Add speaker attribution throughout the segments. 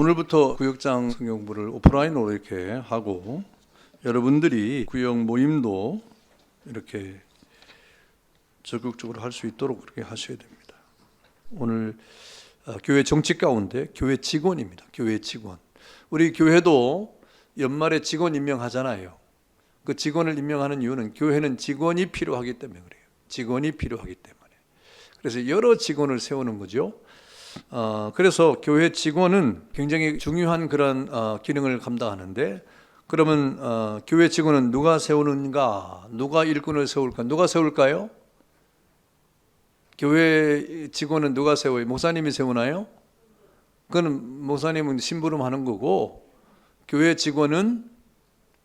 Speaker 1: 오늘부터 구역장 성경부를 오프라인으로 이렇게 하고 여러분들이 구역 모임도 이렇게 적극적으로 할 수 있도록 그렇게 하셔야 됩니다. 오늘 교회 정치 가운데 교회 직원입니다. 교회 직원. 우리 교회도 연말에 직원 임명하잖아요. 그 직원을 임명하는 이유는 교회는 직원이 필요하기 때문에 그래요. 직원이 필요하기 때문에. 그래서 여러 직원을 세우는 거죠. 그래서 교회 직원은 굉장히 중요한 그런 기능을 감당하는데, 그러면 교회 직원은 누가 세우는가? 누가 일꾼을 세울까? 누가 세울까요? 교회 직원은 누가 세워요? 목사님이 세우나요? 그건 목사님은 심부름하는 거고, 교회 직원은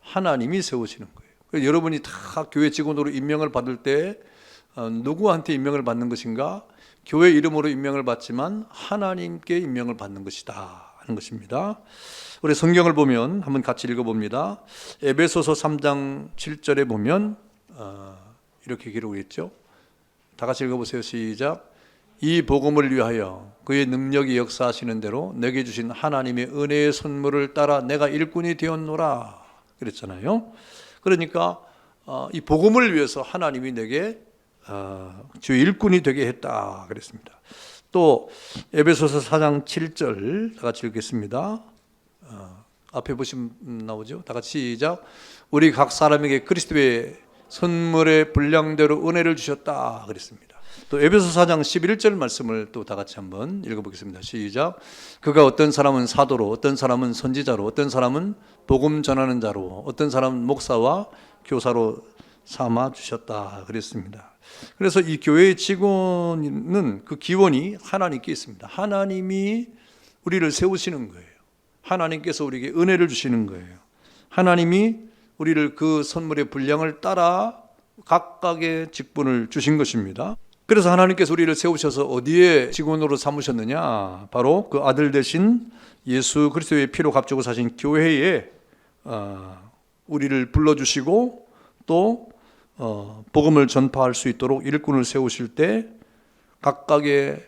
Speaker 1: 하나님이 세우시는 거예요. 그래서 여러분이 다 교회 직원으로 임명을 받을 때 누구한테 임명을 받는 것인가? 교회 이름으로 임명을 받지만 하나님께 임명을 받는 것이다 하는 것입니다. 우리 성경을 보면 한번 같이 읽어봅니다. 에베소서 3장 7절에 보면 이렇게 기록이 있죠. 다 같이 읽어보세요. 시작. 이 복음을 위하여 그의 능력이 역사하시는 대로 내게 주신 하나님의 은혜의 선물을 따라 내가 일꾼이 되었노라 그랬잖아요. 그러니까 이 복음을 위해서 하나님이 내게 주의 일꾼이 되게 했다 그랬습니다. 또 에베소서 4장 7절 다 같이 읽겠습니다. 앞에 보시면 나오죠. 다 같이 시작. 우리 각 사람에게 그리스도의 선물의 분량대로 은혜를 주셨다 그랬습니다. 또 에베소 4장 11절 말씀을 또 다 같이 한번 읽어보겠습니다. 시작. 그가 어떤 사람은 사도로, 어떤 사람은 선지자로, 어떤 사람은 복음 전하는 자로, 어떤 사람은 목사와 교사로 삼아 주셨다 그랬습니다. 그래서 이 교회의 직원은 그 기원이 하나님께 있습니다. 하나님이 우리를 세우시는 거예요. 하나님께서 우리에게 은혜를 주시는 거예요. 하나님이 우리를 그 선물의 분량을 따라 각각의 직분을 주신 것입니다. 그래서 하나님께서 우리를 세우셔서 어디에 직원으로 삼으셨느냐? 바로 그 아들 되신 예수 그리스도의 피로 값주고 사신 교회에 우리를 불러주시고 또 복음을 전파할 수 있도록 일꾼을 세우실 때 각각의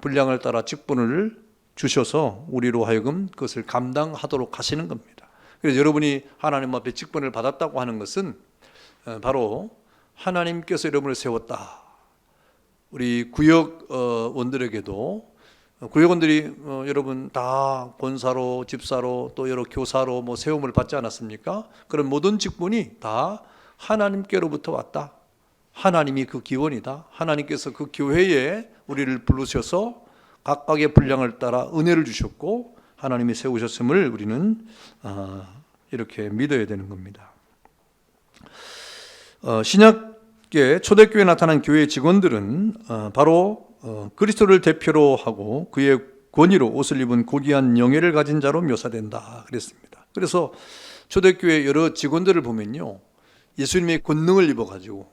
Speaker 1: 분량을 따라 직분을 주셔서 우리로 하여금 그것을 감당하도록 하시는 겁니다. 그래서 여러분이 하나님 앞에 직분을 받았다고 하는 것은 바로 하나님께서 여러분을 세웠다. 우리 구역원들에게도 구역원들이 여러분 다 권사로, 집사로, 또 여러 교사로 뭐 세움을 받지 않았습니까? 그런 모든 직분이 다 하나님께로부터 왔다. 하나님이 그 기원이다. 하나님께서 그 교회에 우리를 부르셔서 각각의 분량을 따라 은혜를 주셨고 하나님이 세우셨음을 우리는 이렇게 믿어야 되는 겁니다. 신약계 초대교회에 나타난 교회 직원들은 바로 그리스도를 대표로 하고 그의 권위로 옷을 입은 고귀한 영예를 가진 자로 묘사된다 그랬습니다. 그래서 초대교회 여러 직원들을 보면요, 예수님의 권능을 입어가지고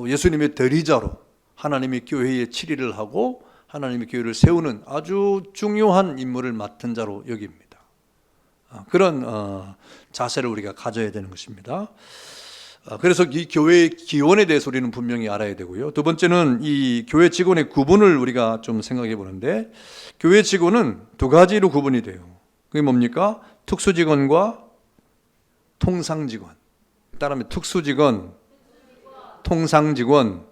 Speaker 1: 예수님의 대리자로 하나님의 교회에 치리를 하고 하나님의 교회를 세우는 아주 중요한 임무를 맡은 자로 여깁니다. 그런 자세를 우리가 가져야 되는 것입니다. 그래서 이 교회의 기원에 대해서 우리는 분명히 알아야 되고요. 두 번째는 이 교회 직원의 구분을 우리가 좀 생각해 보는데, 교회 직원은 두 가지로 구분이 돼요. 그게 뭡니까? 특수직원과 통상직원. 따라하면 특수직원, 통상직원.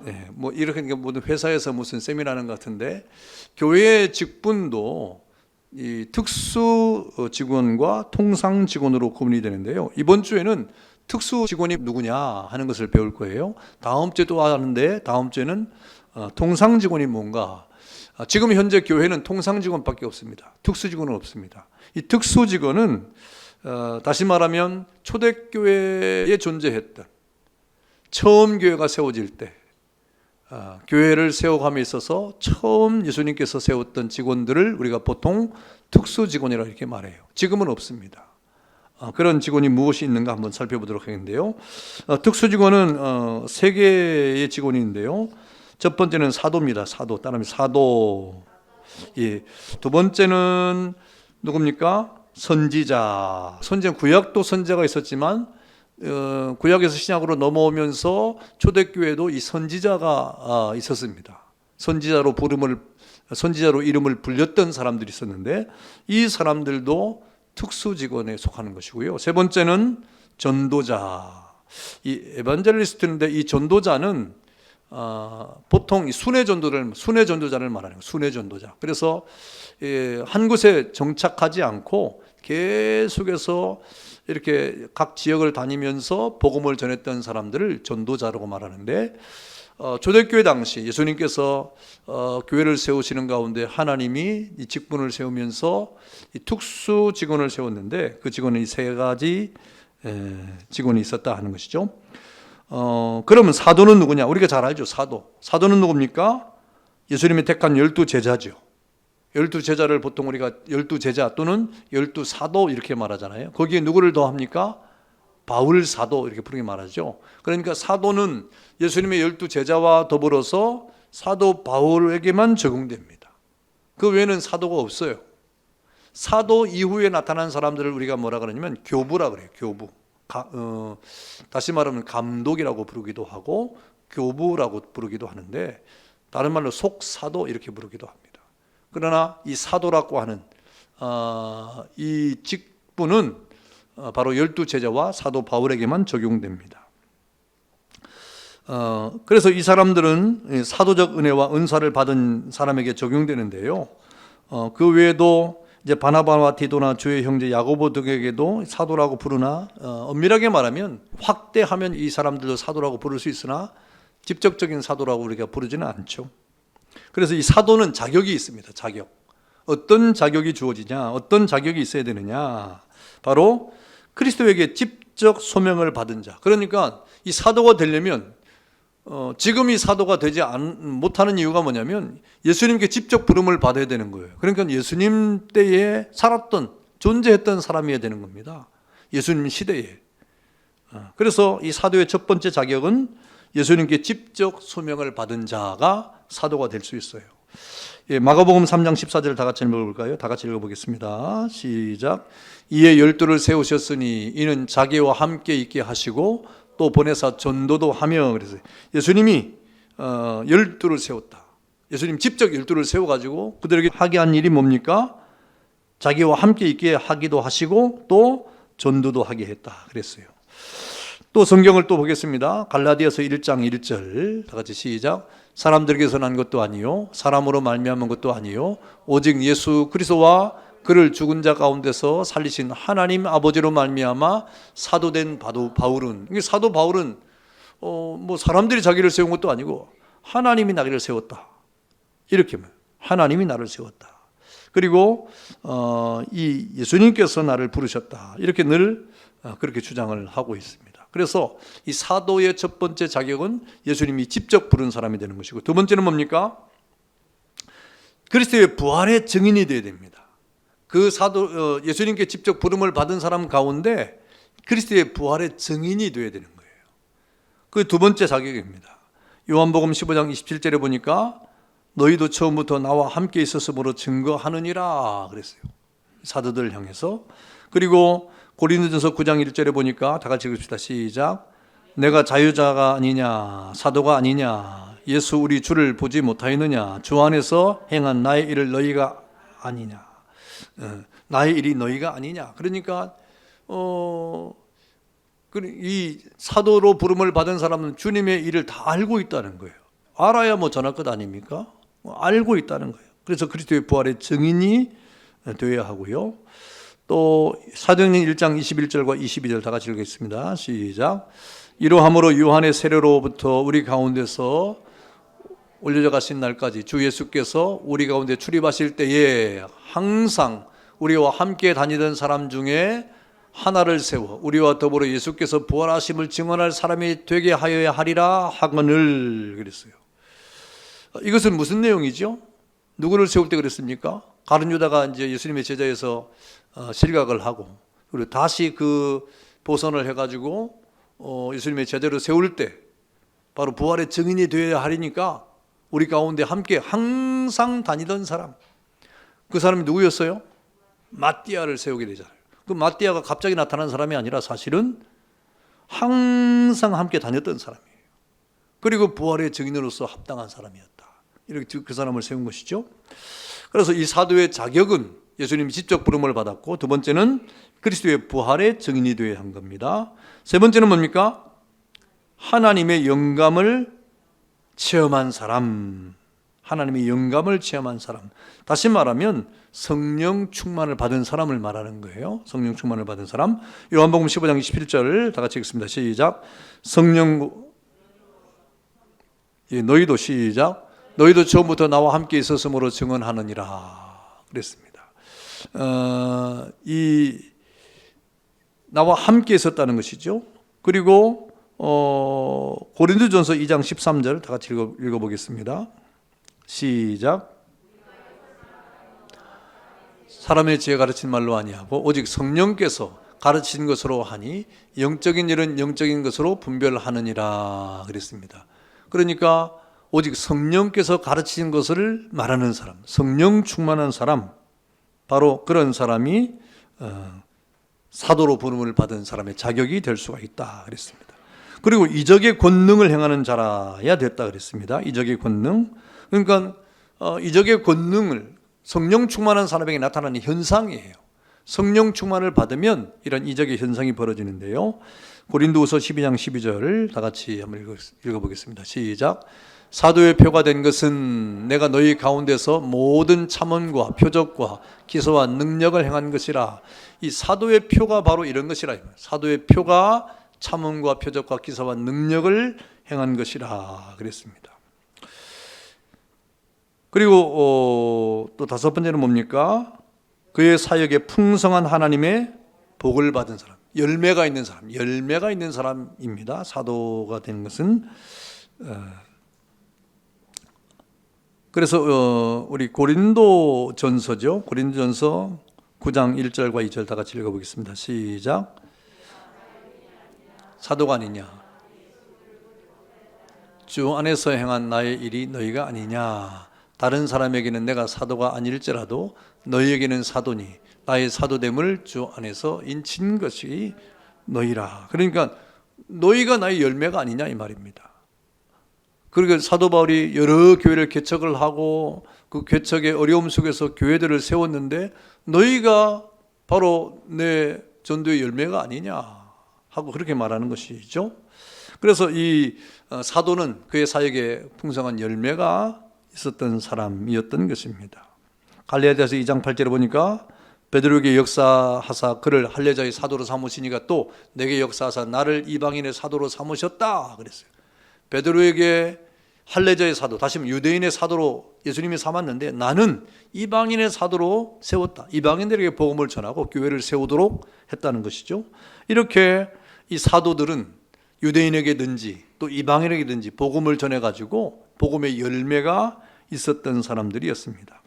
Speaker 1: 네, 뭐 이렇게 모든 회사에서 무슨 세미나하는 것 같은데, 교회의 직분도 이 특수 직원과 통상 직원으로 구분이 되는데요. 이번 주에는 특수 직원이 누구냐 하는 것을 배울 거예요. 다음 주에 또 하는데, 다음 주에는 통상 직원이 뭔가. 지금 현재 교회는 통상 직원밖에 없습니다. 특수 직원은 없습니다. 이 특수 직원은 다시 말하면 초대교회에 존재했던, 처음 교회가 세워질 때 교회를 세워감에 있어서 처음 예수님께서 세웠던 직원들을 우리가 보통 특수 직원이라고 이렇게 말해요. 지금은 없습니다. 그런 직원이 무엇이 있는가 한번 살펴보도록 하겠는데요. 특수 직원은 세 개의 직원이 있는데요. 첫 번째는 사도입니다. 사도. 따라하면 사도. 예. 두 번째는 누굽니까? 선지자. 선지자, 구약도 선지자가 있었지만 구약에서 신약으로 넘어오면서 초대교회도 이 선지자가 있었습니다. 선지자로 부름을 선지자로 이름을 불렸던 사람들이 있었는데 이 사람들도 특수직원에 속하는 것이고요. 세 번째는 전도자. 이 에반젤리스트인데 이 전도자는 보통 순회 전도자를 말하는 거예요. 순회 전도자. 그래서 한 곳에 정착하지 않고 계속해서 이렇게 각 지역을 다니면서 복음을 전했던 사람들을 전도자라고 말하는데 초대교회 당시 예수님께서 교회를 세우시는 가운데 하나님이 이 직분을 세우면서 이 특수 직원을 세웠는데 그 직원은 이 세 가지 직원이 있었다 하는 것이죠. 그러면 사도는 누구냐? 우리가 잘 알죠. 사도는 누굽니까? 예수님이 택한 12제자죠. 12제자를 보통 우리가 12제자 또는 12사도 이렇게 말하잖아요. 거기에 누구를 더합니까? 바울 사도 이렇게 부르게 말하죠. 그러니까 사도는 예수님의 12제자와 더불어서 사도 바울에게만 적용됩니다. 그 외에는 사도가 없어요. 사도 이후에 나타난 사람들을 우리가 뭐라 그러냐면 교부라 그래요. 교부. 다시 말하면 감독이라고 부르기도 하고 교부라고 부르기도 하는데 다른 말로 속사도 이렇게 부르기도 합니다. 그러나 이 사도라고 하는 이 직분은 바로 12제자와 사도 바울에게만 적용됩니다. 그래서 이 사람들은 사도적 은혜와 은사를 받은 사람에게 적용되는데요. 그 외에도 이제 바나바와 디도나 주의 형제 야고보 등에게도 사도라고 부르나 엄밀하게 말하면 확대하면 이 사람들도 사도라고 부를 수 있으나 직접적인 사도라고 우리가 부르지는 않죠. 그래서 이 사도는 자격이 있습니다. 자격. 어떤 자격이 주어지냐? 어떤 자격이 있어야 되느냐? 바로 그리스도에게 직접 소명을 받은 자. 그러니까 이 사도가 되려면 지금 이 사도가 되지 못하는 이유가 뭐냐면 예수님께 직접 부름을 받아야 되는 거예요. 그러니까 예수님 때에 살았던 존재했던 사람이어야 되는 겁니다. 예수님 시대에. 그래서 이 사도의 첫 번째 자격은 예수님께 직접 소명을 받은 자가 사도가 될 수 있어요. 마가복음 3장 14절 다 같이 읽어볼까요? 다 같이 읽어보겠습니다. 시작. 이에 12를 세우셨으니 이는 자기와 함께 있게 하시고 또 보내사 전도도 하며. 그래서 예수님이 12를 세웠다. 예수님 직접 12를 세워가지고 그들에게 하게 한 일이 뭡니까? 자기와 함께 있게 하기도 하시고 또 전도도 하게 했다 그랬어요. 또 성경을 또 보겠습니다. 갈라디아서 1장 1절 다 같이 시작. 사람들에게서 난 것도 아니요 사람으로 말미암은 것도 아니요 오직 예수 그리스도와 그를 죽은 자 가운데서 살리신 하나님 아버지로 말미암아 사도된 바울은, 사도 바울은 뭐 사람들이 자기를 세운 것도 아니고 하나님이 나를 세웠다. 이렇게 하나님이 나를 세웠다. 그리고 이 예수님께서 나를 부르셨다. 이렇게 늘 그렇게 주장을 하고 있습니다. 그래서 이 사도의 첫 번째 자격은 예수님이 직접 부른 사람이 되는 것이고, 두 번째는 뭡니까? 그리스도의 부활의 증인이 되어야 됩니다. 그 예수님께 직접 부름을 받은 사람 가운데 그리스도의 부활의 증인이 되어야 되는 거예요. 그 두 번째 자격입니다. 요한복음 15장 27절에 보니까 너희도 처음부터 나와 함께 있었으므로 증거하느니라 그랬어요. 사도들 향해서. 그리고 고린도전서 9장 1절에 보니까 다 같이 읽읍시다. 시작. 내가 자유자가 아니냐 사도가 아니냐 예수 우리 주를 보지 못하였느냐 주 안에서 행한 나의 일을 너희가 아니냐 나의 일이 너희가 아니냐. 그러니까 이 사도로 부름을 받은 사람은 주님의 일을 다 알고 있다는 거예요. 알아야 뭐 전할 것 아닙니까? 알고 있다는 거예요. 그래서 그리스도의 부활의 증인이 되어야 하고요. 또 사도행전 1장 21절과 22절 다 같이 읽겠습니다. 시작. 이러함으로 요한의 세례로부터 우리 가운데서 올려져 가신 날까지 주 예수께서 우리 가운데 출입하실 때에 항상 우리와 함께 다니던 사람 중에 하나를 세워 우리와 더불어 예수께서 부활하심을 증언할 사람이 되게 하여야 하리라 하거늘 그랬어요. 이것은 무슨 내용이죠? 누구를 세울 때 그랬습니까? 가룟 유다가 이제 예수님의 제자에서 실각을 하고 그리고 다시 그 보선을 해가지고 예수님의 제자로 세울 때 바로 부활의 증인이 되어야 하리니까 우리 가운데 함께 항상 다니던 사람, 그 사람이 누구였어요? 마띠아를 세우게 되잖아요. 그 마띠아가 갑자기 나타난 사람이 아니라 사실은 항상 함께 다녔던 사람이에요. 그리고 부활의 증인으로서 합당한 사람이었다. 이렇게 그 사람을 세운 것이죠. 그래서 이 사도의 자격은 예수님이 직접 부름을 받았고, 두 번째는 그리스도의 부활의 증인이 되어야 한 겁니다. 세 번째는 뭡니까? 하나님의 영감을 체험한 사람. 하나님의 영감을 체험한 사람. 다시 말하면 성령 충만을 받은 사람을 말하는 거예요. 성령 충만을 받은 사람. 요한복음 15장 27절 다 같이 읽습니다. 시작. 성령, 너희도 시작. 너희도 처음부터 나와 함께 있었으므로 증언하느니라 그랬습니다. 나와 함께 있었다는 것이죠. 그리고 고린도전서 2장 13절 다 같이 읽어보겠습니다. 시작. 사람의 지혜 가르친 말로 아니하고 오직 성령께서 가르친 것으로 하니 영적인 일은 영적인 것으로 분별하느니라 그랬습니다. 그러니까 오직 성령께서 가르친 것을 말하는 사람, 성령 충만한 사람, 바로 그런 사람이 사도로 부름을 받은 사람의 자격이 될 수가 있다 그랬습니다. 그리고 이적의 권능을 행하는 자라야 됐다 그랬습니다. 이적의 권능. 그러니까 이적의 권능을 성령 충만한 사람에게 나타나는 현상이에요. 성령 충만을 받으면 이런 이적의 현상이 벌어지는데요. 고린도후서 12장 12절을 다 같이 한번 읽어보겠습니다. 시작. 사도의 표가 된 것은 내가 너희 가운데서 모든 참언과 표적과 기사와 능력을 행한 것이라. 이 사도의 표가 바로 이런 것이라. 사도의 표가 참언과 표적과 기사와 능력을 행한 것이라 그랬습니다. 그리고 또 다섯 번째는 뭡니까? 그의 사역에 풍성한 하나님의 복을 받은 사람, 열매가 있는 사람, 열매가 있는 사람입니다. 사도가 된 것은. 그래서 우리 고린도전서죠. 고린도전서 9장 1절과 2절 다 같이 읽어보겠습니다. 시작. 사도가 아니냐? 주 안에서 행한 나의 일이 너희가 아니냐? 다른 사람에게는 내가 사도가 아닐지라도 너희에게는 사도니 나의 사도됨을 주 안에서 인친 것이 너희라. 그러니까 너희가 나의 열매가 아니냐 이 말입니다. 그러니까 사도 바울이 여러 교회를 개척을 하고 그 개척의 어려움 속에서 교회들을 세웠는데 너희가 바로 내 전도의 열매가 아니냐 하고 그렇게 말하는 것이죠. 그래서 이 사도는 그의 사역에 풍성한 열매가 있었던 사람이었던 것입니다. 갈라디아서 2장 8절에 보니까 베드로에게 역사하사 그를 할례자의 사도로 삼으시니까 또 내게 역사하사 나를 이방인의 사도로 삼으셨다 그랬어요. 베드로에게 할례자의 사도, 다시 말하면 유대인의 사도로 예수님이 삼았는데 나는 이방인의 사도로 세웠다. 이방인들에게 복음을 전하고 교회를 세우도록 했다는 것이죠. 이렇게 이 사도들은 유대인에게든지 또 이방인에게든지 복음을 전해가지고 복음의 열매가 있었던 사람들이었습니다.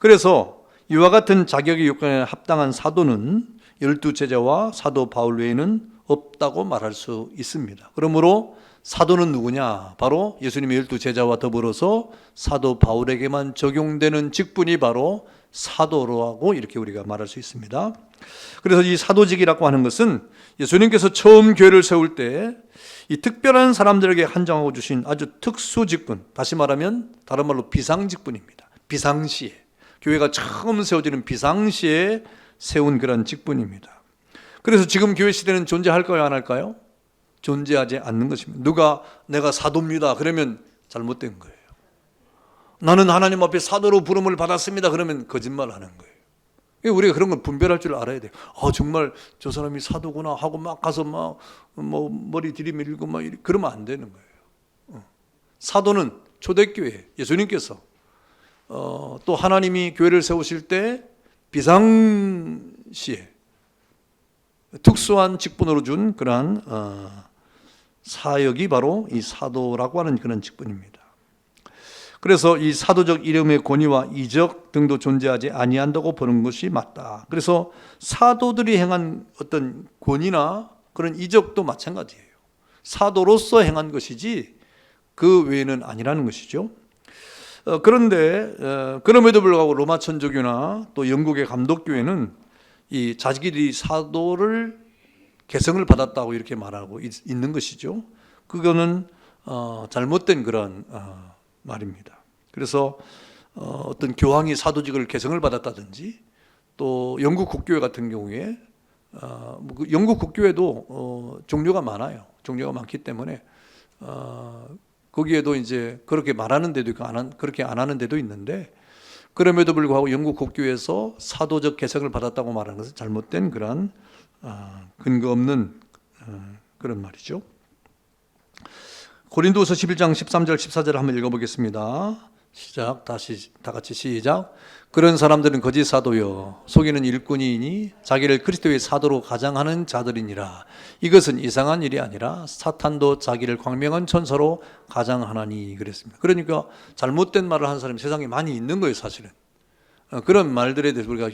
Speaker 1: 그래서 이와 같은 자격의 요건에 합당한 사도는 12제자와 사도 바울 외에는 없다고 말할 수 있습니다. 그러므로 사도는 누구냐? 바로 예수님의 12제자와 더불어서 사도 바울에게만 적용되는 직분이 바로 사도라고 이렇게 우리가 말할 수 있습니다. 그래서 이 사도직이라고 하는 것은 예수님께서 처음 교회를 세울 때 이 특별한 사람들에게 한정하고 주신 아주 특수 직분, 다시 말하면 다른 말로 비상직분입니다. 비상시에, 교회가 처음 세워지는 비상시에 세운 그런 직분입니다. 그래서 지금 교회 시대는 존재할까요, 안 할까요? 존재하지 않는 것입니다. 누가 내가 사도입니다 그러면 잘못된 거예요. 나는 하나님 앞에 사도로 부름을 받았습니다 그러면 거짓말하는 거예요. 우리가 그런 걸 분별할 줄 알아야 돼요. 정말 저 사람이 사도구나 하고 막 가서 막 머리 들이밀고 막 그러면 안 되는 거예요. 사도는 초대교회 예수님께서 또 하나님이 교회를 세우실 때 비상시에 특수한 직분으로 준 그러한 사역이 바로 이 사도라고 하는 그런 직분입니다. 그래서 이 사도적 이름의 권위와 이적 등도 존재하지 아니한다고 보는 것이 맞다. 그래서 사도들이 행한 어떤 권위나 그런 이적도 마찬가지예요. 사도로서 행한 것이지 그 외에는 아니라는 것이죠. 그런데 그럼에도 불구하고 로마 천주교나 또 영국의 감독교회는 이 자기들이 사도를 계승을 받았다고 이렇게 말하고 있는 것이죠. 그거는 잘못된 그런 말입니다. 그래서 어떤 교황이 사도직을 개성을 받았다든지, 또 영국 국교회 같은 경우에 영국 국교회도 종교가 많아요. 종교가 많기 때문에 거기에도 이제 그렇게 말하는 데도 있고 그렇게 안 하는 데도 있는데, 그럼에도 불구하고 영국 국교에서 사도적 개성을 받았다고 말하는 것은 잘못된 그런 근거 없는 그런 말이죠. 고린도서 11장 13절 14절 한번 읽어보겠습니다. 시작. 다시 다 같이 시작. 그런 사람들은 거짓 사도요 속이는 일꾼이니 자기를 그리스도의 사도로 가장하는 자들이니라. 이것은 이상한 일이 아니라 사탄도 자기를 광명한 천사로 가장하나니 그랬습니다. 그러니까 잘못된 말을 하는 사람이 세상에 많이 있는 거예요, 사실은. 그런 말들에 대해서 우리가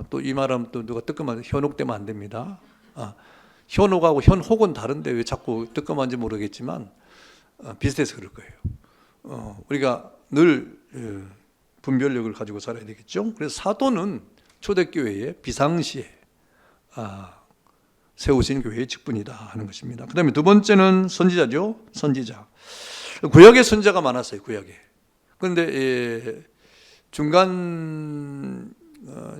Speaker 1: 또 이 말하면 또 누가 뜨끔하면 현혹되면 안 됩니다. 현혹하고 현혹은 다른데 왜 자꾸 뜨끔한지 모르겠지만 비슷해서 그럴 거예요. 우리가 늘 분별력을 가지고 살아야 되겠죠. 그래서 사도는 초대교회의 비상시에 세우신 교회의 직분이다 하는 것입니다. 그 다음에 두 번째는 선지자죠. 선지자. 구약의 선지자가 많았어요. 구약에. 그런데 중간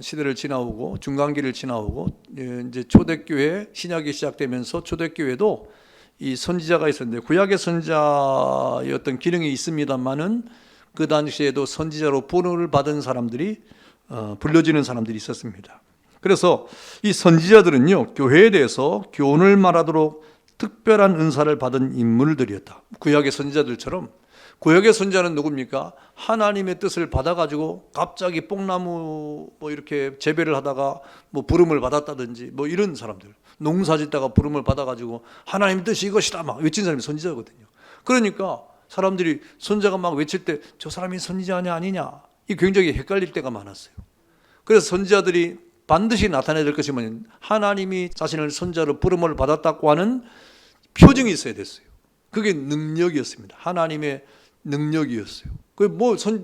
Speaker 1: 시대를 지나오고 중간기를 지나오고 이제 초대교회 신약이 시작되면서 초대교회도 이 선지자가 있었는데, 구약의 선지자의 어떤 기능이 있습니다만은 그 당시에도 선지자로 부름을 받은 사람들이 불려지는 사람들이 있었습니다. 그래서 이 선지자들은요 교회에 대해서 교훈을 말하도록 특별한 은사를 받은 인물들이었다. 구약의 선지자들처럼. 구약의 선지자는 누굽니까? 하나님의 뜻을 받아가지고 갑자기 뽕나무 뭐 이렇게 재배를 하다가 뭐 부름을 받았다든지 뭐 이런 사람들, 농사짓다가 부름을 받아가지고 하나님의 뜻이 이것이다 막 외친 사람이 선지자거든요. 그러니까 사람들이 선지자가 막 외칠 때 저 사람이 선지자냐 아니냐 이 굉장히 헷갈릴 때가 많았어요. 그래서 선지자들이 반드시 나타내야 될 것이 뭐냐면 하나님이 자신을 선지자로 부름을 받았다고 하는 표징이 있어야 됐어요. 그게 능력이었습니다. 하나님의 능력이었어요.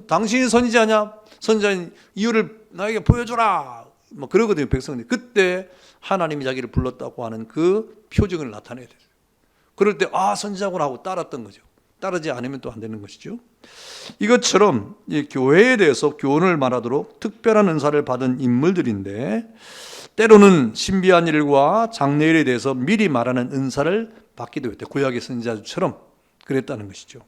Speaker 1: 당신이 선지자냐? 선지자인 이유를 나에게 보여줘라. 뭐 그러거든요, 백성들이. 그때 하나님이 자기를 불렀다고 하는 그 표징을 나타내야 돼요. 그럴 때 선지자구나 하고 따랐던 거죠. 따르지 않으면 또 안 되는 것이죠. 이것처럼 이 교회에 대해서 교훈을 말하도록 특별한 은사를 받은 인물들인데, 때로는 신비한 일과 장래일에 대해서 미리 말하는 은사를 받기도 했대. 구약의 선지자처럼 그랬다는 것이죠.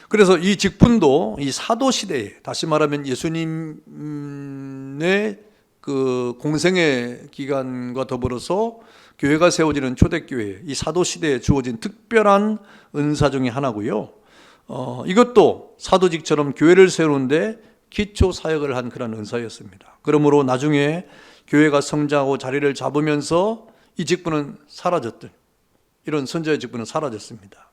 Speaker 1: 그래서 이 직분도 이 사도 시대에, 다시 말하면 예수님의 그 공생의 기간과 더불어서 교회가 세워지는 초대교회, 이 사도 시대에 주어진 특별한 은사 중에 하나고요. 이것도 사도직처럼 교회를 세우는데 기초 사역을 한 그런 은사였습니다. 그러므로 나중에 교회가 성장하고 자리를 잡으면서 이 직분은 사라졌던, 이런 선지자의 직분은 사라졌습니다.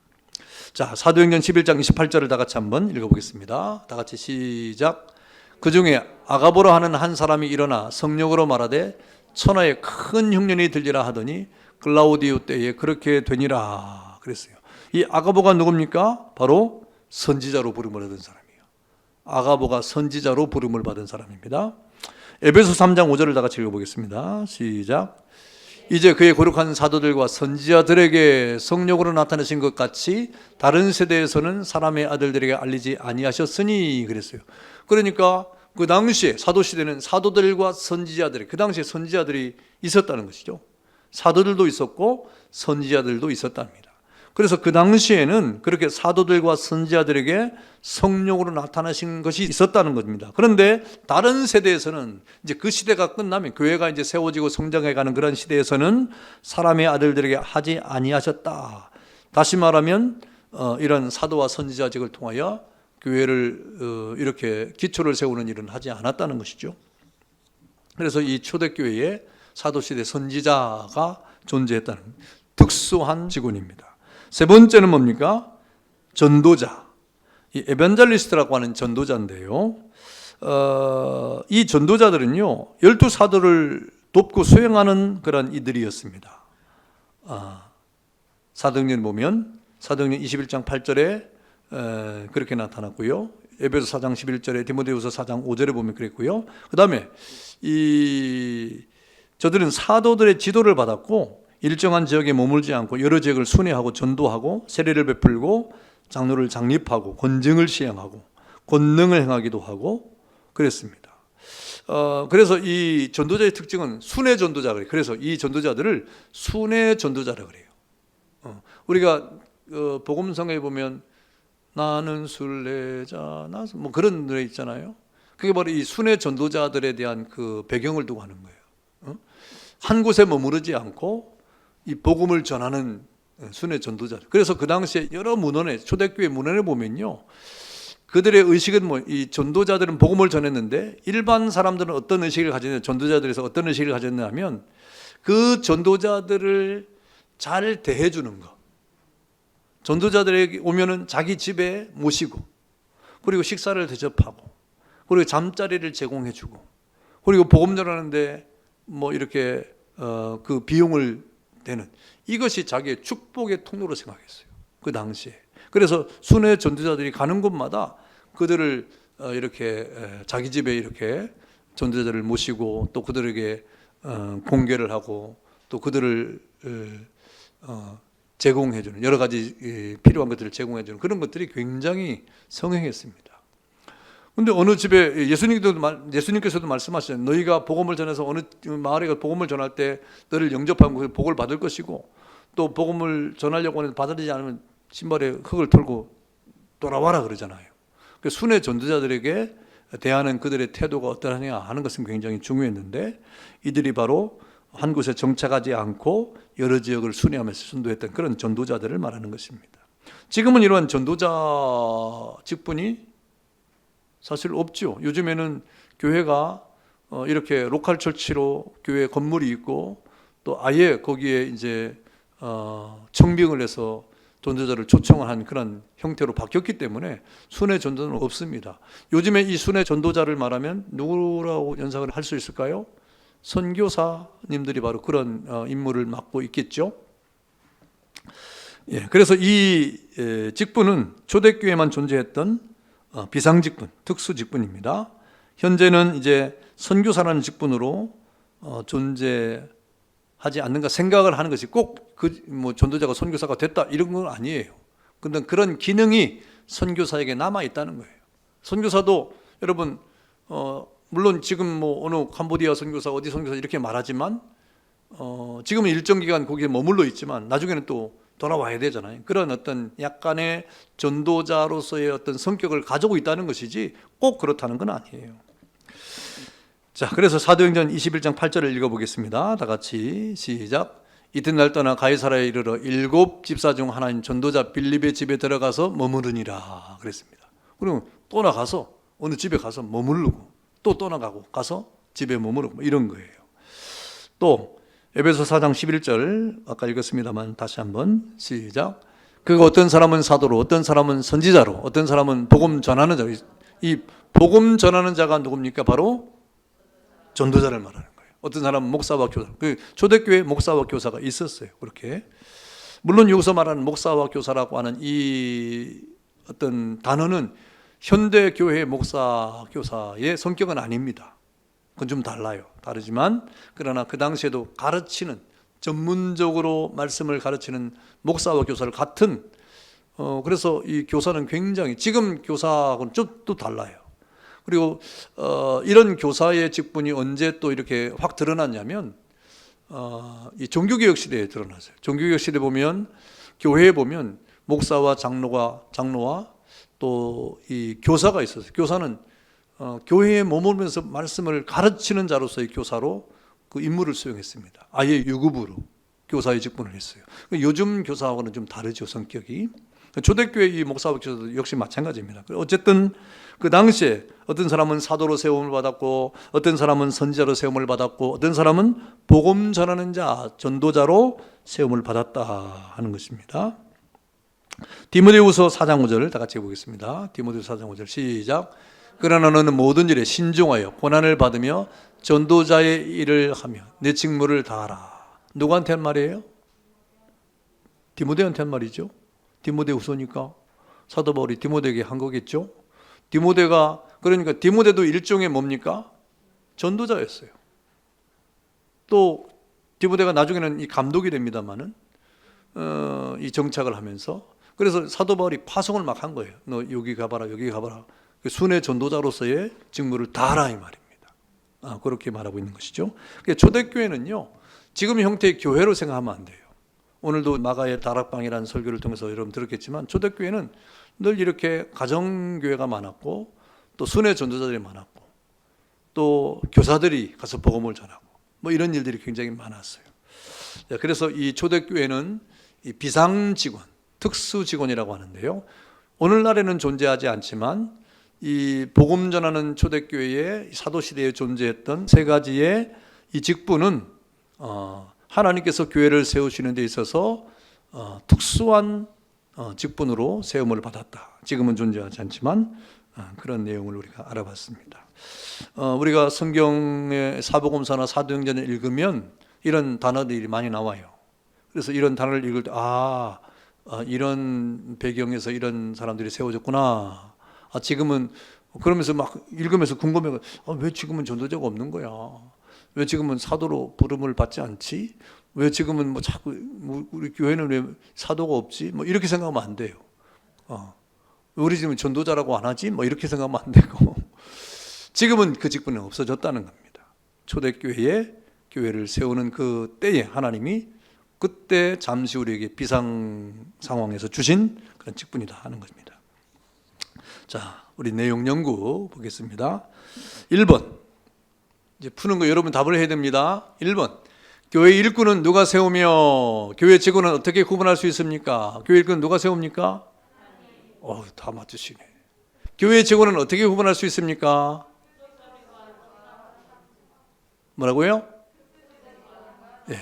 Speaker 1: 자, 사도행전 11장 28절을 다 같이 한번 읽어보겠습니다. 다 같이 시작. 그 중에 아가보라 하는 한 사람이 일어나 성령으로 말하되 천하에 큰 흉년이 들리라 하더니 글라우디오 때에 그렇게 되니라 그랬어요. 이 아가보가 누굽니까? 바로 선지자로 부름을 받은 사람이에요. 아가보가 선지자로 부름을 받은 사람입니다. 에베소 3장 5절을 다 같이 읽어보겠습니다. 시작. 이제 그의 거룩한 사도들과 선지자들에게 성령으로 나타내신 것 같이 다른 세대에서는 사람의 아들들에게 알리지 아니하셨으니 그랬어요. 그러니까 그 당시에 사도시대는 사도들과 선지자들이, 그 당시에 선지자들이 있었다는 것이죠. 사도들도 있었고 선지자들도 있었답니다. 그래서 그 당시에는 그렇게 사도들과 선지자들에게 성령으로 나타나신 것이 있었다는 겁니다. 그런데 다른 세대에서는 이제 그 시대가 끝나면, 교회가 이제 세워지고 성장해가는 그런 시대에서는 사람의 아들들에게 하지 아니하셨다. 다시 말하면 이런 사도와 선지자직을 통하여 교회를 이렇게 기초를 세우는 일은 하지 않았다는 것이죠. 그래서 이 초대교회에 사도시대 선지자가 존재했다는 특수한 직분입니다. 세 번째는 뭡니까? 전도자. 이 에반젤리스트라고 하는 전도자인데요. 이 전도자들은요, 12사도를 돕고 수행하는 그런 이들이었습니다. 사도행전 보면 사도행전 21장 8절에 그렇게 나타났고요. 에베소 4장 11절에, 디모데후서 4장 5절에 보면 그랬고요. 그 다음에 저들은 사도들의 지도를 받았고 일정한 지역에 머물지 않고 여러 지역을 순회하고 전도하고 세례를 베풀고 장로를 장립하고 권증을 시행하고 권능을 행하기도 하고 그랬습니다. 그래서 이 전도자의 특징은 순회 전도자 그래요. 그래서 이 전도자들을 순회 전도자라 그래요. 우리가 복음성에 보면 나는 순례자 뭐 그런 노래 있잖아요. 그게 바로 이 순회 전도자들에 대한 그 배경을 두고 하는 거예요. 한 곳에 머무르지 않고 이 복음을 전하는 순회 전도자들. 그래서 그 당시에 여러 문헌에 초대교회 문헌에 보면요, 그들의 의식은 이 전도자들은 복음을 전했는데 일반 사람들은 어떤 의식을 가졌냐, 전도자들에서 어떤 의식을 가졌냐면 그 전도자들을 잘 대해주는 거. 전도자들에게 오면은 자기 집에 모시고, 그리고 식사를 대접하고, 그리고 잠자리를 제공해주고, 그리고 복음 전하는데 뭐 이렇게 그 비용을 대는, 이것이 자기의 축복의 통로로 생각했어요, 그 당시에. 그래서 순회 전도자들이 가는 곳마다 그들을 이렇게 자기 집에 이렇게 전도자들을 모시고, 또 그들에게 공개를 하고, 또 그들을 제공해주는, 여러 가지 필요한 것들을 제공해주는 그런 것들이 굉장히 성행했습니다. 근데 어느 집에 예수님께서도 말씀하셨잖아요. 너희가 복음을 전해서 어느 마을에 복음을 전할 때 너를 영접하면 복을 받을 것이고, 또 복음을 전하려고 하는데 받아들이지 않으면 신발에 흙을 털고 돌아와라 그러잖아요. 순회 전도자들에게 대하는 그들의 태도가 어떠하냐 하는 것은 굉장히 중요했는데, 이들이 바로 한 곳에 정착하지 않고 여러 지역을 순회하면서 전도했던 그런 전도자들을 말하는 것입니다. 지금은 이러한 전도자 직분이 사실 없죠. 요즘에는 교회가 이렇게 로컬 처치로 교회 건물이 있고, 또 아예 거기에 이제 청빙을 해서 전도자를 초청한 그런 형태로 바뀌었기 때문에 순회 전도는 없습니다. 요즘에 이 순회 전도자를 말하면 누구라고 연상을 할 수 있을까요? 선교사님들이 바로 그런 임무를 맡고 있겠죠. 예, 그래서 이 직분은 초대교회만 존재했던 비상직분, 특수직분입니다. 현재는 이제 선교사라는 직분으로 존재하지 않는가 생각을 하는 것이 꼭 뭐 전도자가 선교사가 됐다 이런 건 아니에요. 근데 그런 기능이 선교사에게 남아 있다는 거예요. 선교사도 여러분 물론 지금 뭐 어느 캄보디아 선교사 어디 선교사 이렇게 말하지만 지금은 일정 기간 거기에 머물러 있지만 나중에는 또 돌아와야 되잖아요. 그런 어떤 약간의 전도자로서의 어떤 성격을 가지고 있다는 것이지 꼭 그렇다는 건 아니에요. 자, 그래서 사도행전 21장 8절을 읽어보겠습니다. 다 같이 시작. 이튿날 떠나 가이사라에 이르러 7 집사 중 하나인 전도자 빌립의 집에 들어가서 머무르니라 그랬습니다. 그리고 또 나가서 어느 집에 가서 머무르고 또 떠나가고 가서 집에 머무르고 이런 거예요. 또 에베소 4장 11절 아까 읽었습니다만 다시 한번 시작. 그가 어떤 사람은 사도로, 어떤 사람은 선지자로, 어떤 사람은 복음 전하는 자. 이 복음 전하는 자가 누굽니까? 바로 전도자를 말하는 거예요. 어떤 사람은 목사와 교사. 그 초대교회 목사와 교사가 있었어요. 그렇게. 물론 여기서 말하는 목사와 교사라고 하는 이 어떤 단어는 현대 교회의 목사, 교사의 성격은 아닙니다. 그건 좀 달라요. 다르지만 그러나 그 당시에도 가르치는, 전문적으로 말씀을 가르치는 목사와 교사를 같은 그래서 이 교사는 굉장히 지금 교사하고는 좀 또 달라요. 그리고 이런 교사의 직분이 언제 또 이렇게 확 드러났냐면 이 종교개혁 시대에 드러났어요. 종교개혁 시대 보면 교회에 보면 목사와 장로와 또 이 교사가 있었어요. 교사는 교회에 머물면서 말씀을 가르치는 자로서의 교사로 그 임무를 수행했습니다. 아예 유급으로 교사의 직분을 했어요. 요즘 교사하고는 좀 다르죠, 성격이. 초대교회 이 목사와 교사도 역시 마찬가지입니다. 어쨌든 그 당시에 어떤 사람은 사도로 세움을 받았고, 어떤 사람은 선지자로 세움을 받았고, 어떤 사람은 복음 전하는 자, 전도자로 세움을 받았다 하는 것입니다. 디모데후서 4장 5절을 다 같이 해보겠습니다. 디모데후서 4장 5절 시작. 그러나 너는 모든 일에 신중하여 고난을 받으며 전도자의 일을 하며 내 직무를 다하라. 누구한테 한 말이에요? 디모데한테 한 말이죠. 디모데후서니까 사도 바울이 디모데에게 한 거겠죠. 디모데가 그러니까 디모데도 일종의 뭡니까? 전도자였어요. 또 디모데가 나중에는 이 감독이 됩니다만은 이 정착을 하면서 그래서 사도 바울이 파송을 막 한 거예요. 너 여기 가봐라, 여기 가봐라. 순회 전도자로서의 직무를 다하라 이 말입니다. 그렇게 말하고 있는 것이죠. 초대교회는요, 지금 형태의 교회로 생각하면 안 돼요. 오늘도 마가의 다락방이라는 설교를 통해서 여러분 들었겠지만, 초대교회는 늘 이렇게 가정교회가 많았고, 또 순회 전도자들이 많았고, 또 교사들이 가서 복음을 전하고, 뭐 이런 일들이 굉장히 많았어요. 그래서 이 초대교회는 이 비상직원, 특수직원이라고 하는데요, 오늘날에는 존재하지 않지만 이 복음 전하는 초대교회의 사도시대에 존재했던 세 가지의 이 직분은 하나님께서 교회를 세우시는 데 있어서 특수한 직분으로 세움을 받았다. 지금은 존재하지 않지만 그런 내용을 우리가 알아봤습니다. 우리가 성경의 사복음서나 사도행전을 읽으면 이런 단어들이 많이 나와요. 그래서 이런 단어를 읽을 때 이런 배경에서 이런 사람들이 세워졌구나. 지금은 그러면서 막 읽으면서 궁금해요. 왜 지금은 전도자가 없는 거야? 왜 지금은 사도로 부름을 받지 않지? 왜 지금은 뭐 자꾸 우리 교회는 왜 사도가 없지? 뭐 이렇게 생각하면 안 돼요. 우리 지금 전도자라고 안 하지? 뭐 이렇게 생각하면 안 되고 지금은 그 직분은 없어졌다는 겁니다. 초대교회에 교회를 세우는 그 때에 하나님이 그때 잠시 우리에게 비상 상황에서 주신 그런 직분이다 하는 것입니다. 자, 우리 내용 연구 보겠습니다. 1번. 이제 푸는 거 여러분 답을 해야 됩니다. 1번. 교회 일꾼은 누가 세우며 교회 직원은 어떻게 구분할 수 있습니까? 교회 일꾼은 누가 세웁니까? 다 맞추시네. 교회 직원은 어떻게 구분할 수 있습니까? 뭐라고요? 예.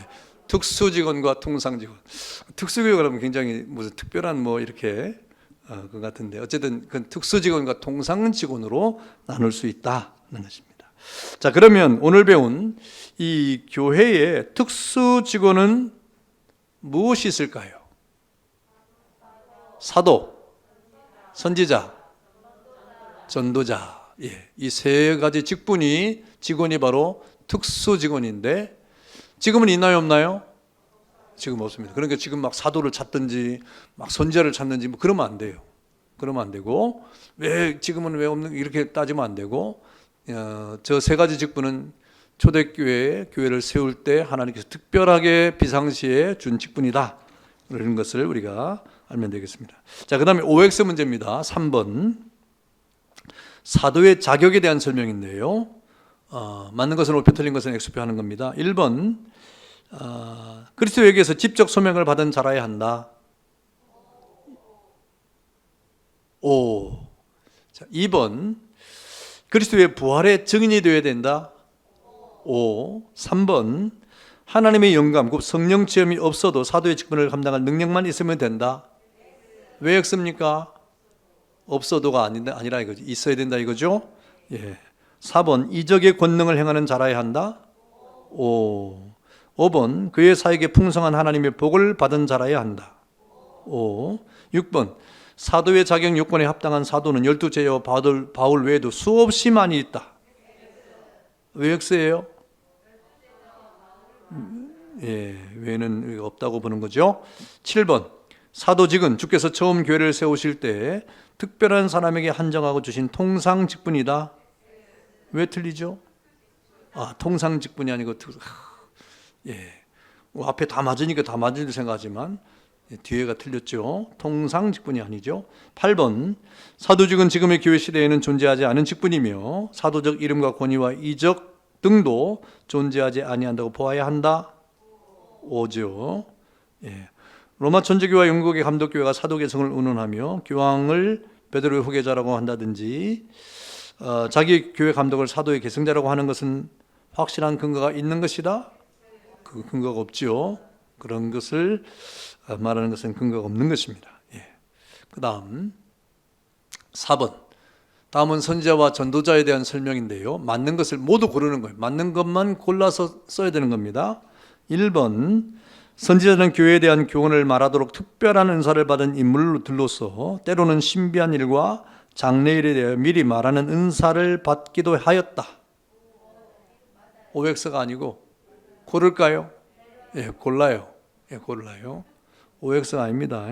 Speaker 1: 특수직원과 통상직원. 특수직원은 굉장히 무슨 특별한 뭐 이렇게 그 같은데 어쨌든 그 특수직원과 통상직원으로 나눌 수 있다는 것입니다. 자, 그러면 오늘 배운 이 교회의 특수직원은 무엇이 있을까요? 사도, 선지자, 전도자. 예, 이 세 가지 직원이 바로 특수직원인데 지금은 있나요, 없나요? 지금 없습니다. 그러니까 지금 막 사도를 찾든지 막 선지자를 찾는지 뭐 그러면 안 돼요. 그러면 안 되고 왜 지금은 왜 없는 이렇게 따지면 안 되고 저 세 가지 직분은 초대교회에 교회를 세울 때 하나님께서 특별하게 비상시에 준 직분이다. 이런 것을 우리가 알면 되겠습니다. 자, 그 다음에 OX 문제입니다. 3번. 사도의 자격에 대한 설명인데요. 맞는 것은 O표, 틀린 것은 X표 하는 겁니다. 1번. 그리스도에게서 직접 소명을 받은 자라야 한다. O. 자, 2번. 그리스도의 부활의 증인이 되어야 된다. O. 3번. 하나님의 영감, 곧 성령 체험이 없어도 사도의 직분을 감당할 능력만 있으면 된다. 왜 X입니까? 없어도가 아니라 이거죠. 있어야 된다 이거죠. 예. 4번. 이적의 권능을 행하는 자라야 한다. O. 5번. 그의 사에게 풍성한 하나님의 복을 받은 자라야 한다. O. 6번. 사도의 자격 요건에 합당한 사도는 12제자와 바울 외에도 수없이 많이 있다. 왜 X예요? 예, 외에는 없다고 보는 거죠. 7번. 사도직은 주께서 처음 교회를 세우실 때 특별한 사람에게 한정하고 주신 통상 직분이다. 왜 틀리죠? 통상 직분이 아니고 예, 앞에 다 맞으니까 다 맞을 줄 생각하지만 뒤에가 틀렸죠. 통상 직분이 아니죠. 8번. 사도직은 지금의 교회 시대에는 존재하지 않은 직분이며 사도적 이름과 권위와 이적 등도 존재하지 아니한다고 보아야 한다. 5죠. 예. 로마 천주교와 영국의 감독교회가 사도 계승을 운운하며 교황을 베드로의 후계자라고 한다든지 자기 교회 감독을 사도의 계승자라고 하는 것은 확실한 근거가 있는 것이다? 그 근거가 없지요. 그런 것을 말하는 것은 근거가 없는 것입니다. 예. 그 다음 4번. 다음은 선지자와 전도자에 대한 설명인데요. 맞는 것을 모두 고르는 거예요. 맞는 것만 골라서 써야 되는 겁니다. 1번. 선지자는 교회에 대한 교훈을 말하도록 특별한 은사를 받은 인물들로서 때로는 신비한 일과 장래일에 대해 미리 말하는 은사를 받기도 하였다. OX가 아니고 고를까요? 예, 골라요. 예, 골라요. OX가 아닙니다.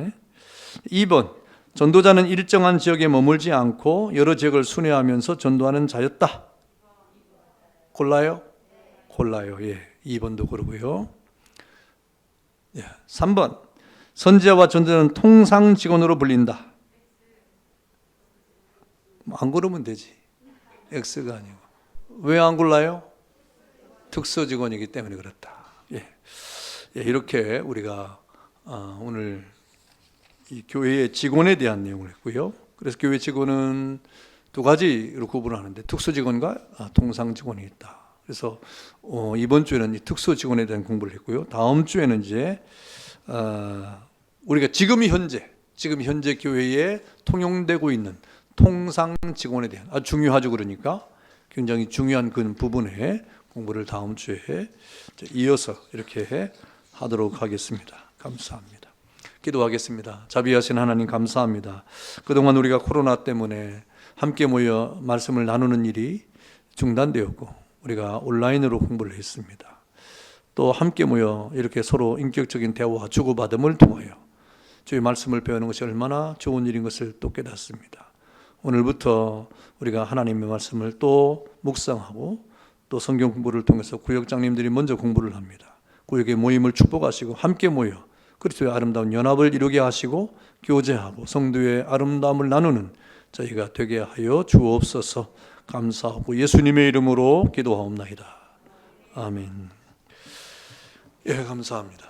Speaker 1: 2번, 전도자는 일정한 지역에 머물지 않고 여러 지역을 순회하면서 전도하는 자였다. 골라요? 골라요. 예, 2번도 고르고요. 예, 3번, 선지자와 전도자는 통상 직원으로 불린다. 안 고르면 되지. X가 아니고. 왜 안 골라요? 특수 직원이기 때문에 그렇다. 예, 예, 이렇게 우리가 오늘 이 교회의 직원에 대한 내용을 했고요. 그래서 교회 직원은 두 가지로 구분하는데 특수 직원과 통상 직원이 있다. 그래서 이번 주에는 이 특수 직원에 대한 공부를 했고요. 다음 주에는 이제 우리가 지금 현재 교회에 통용되고 있는 통상 직원에 대한 아주 중요하죠. 그러니까 굉장히 중요한 그 부분에 공부를 다음 주에 이어서 이렇게 하도록 하겠습니다. 감사합니다. 기도하겠습니다. 자비하신 하나님 감사합니다. 그동안 우리가 코로나 때문에 함께 모여 말씀을 나누는 일이 중단되었고 우리가 온라인으로 공부를 했습니다. 또 함께 모여 이렇게 서로 인격적인 대화 주고받음을 통하여 주의 말씀을 배우는 것이 얼마나 좋은 일인 것을 또 깨닫습니다. 오늘부터 우리가 하나님의 말씀을 또 묵상하고 또 성경 공부를 통해서 구역장님들이 먼저 공부를 합니다. 구역의 모임을 축복하시고 함께 모여 그리스도의 아름다운 연합을 이루게 하시고 교제하고 성도의 아름다움을 나누는 저희가 되게 하여 주옵소서. 감사하고 예수님의 이름으로 기도하옵나이다. 아멘. 예, 감사합니다.